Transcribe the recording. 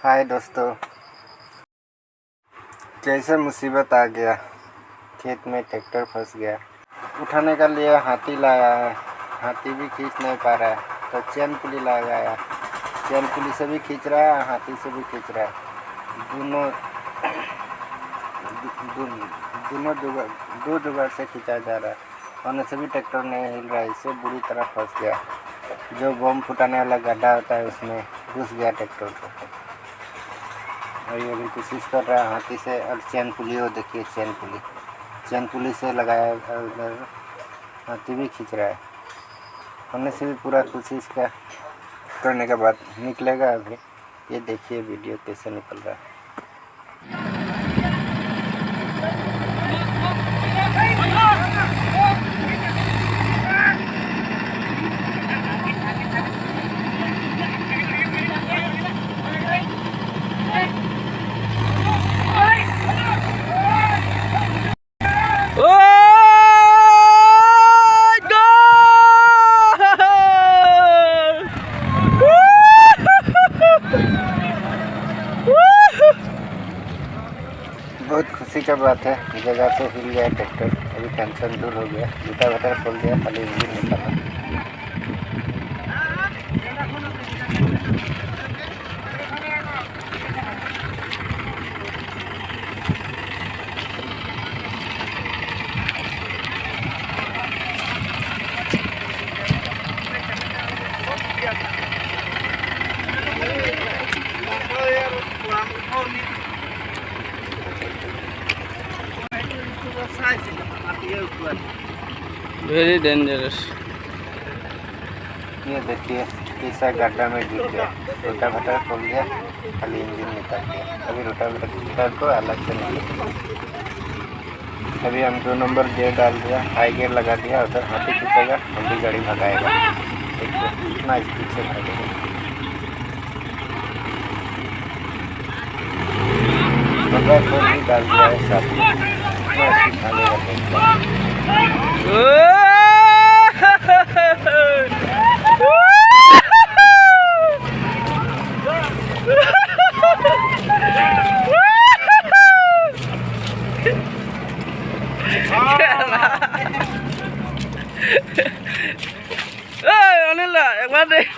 हाय दोस्तों, कैसे मुसीबत आ गया। खेत में ट्रैक्टर फंस गया। उठाने का लिए हाथी लाया है, हाथी भी खींच नहीं पा रहा है तो चैन पुली लगाया। चैन पुली से भी खींच रहा है, हाथी से भी खींच रहा है। दोनों दो जुगाड़ से खींचा जा रहा है। होने से भी ट्रैक्टर नहीं हिल रहा है, इससे बुरी तरह फंस गया। जो बम फुटाने वाला गड्ढा होता है उसमें घुस गया ट्रैक्टर को। और ये भी कोशिश कर रहा है हाथी से। और चैन पुली हो, देखिए चैन पुली से लगाया उधर, हाथी भी खींच रहा है। होने से भी पूरा कोशिश करने के बाद निकलेगा। अभी ये देखिए वीडियो कैसे निकल रहा है। बहुत खुशी का बात है, जगह से हिल गया ट्रैक्टर। अभी टेंशन दूर हो गया, जूता वगैरह खोल दिया, खाली इंजन निकाला। Very dangerous. ये देखिए कैसा गड्ढा में गिर गया। रोटावेटर खोल दिया, खाली इंजन निकाल दिया। अभी रोटावेटर को अलग से निकाल। अभी हम 2 नंबर गियर डाल दिया, हाई गियर लगा दिया। उधर हाथी खींचेगा, हम भी गाड़ी भगाएगा। देखिए कितना स्पीड से भागेगा। रोटावेटर भी डाल दिया है साथ में, कितना स्पीड भागेगा। अनिल एक बार देख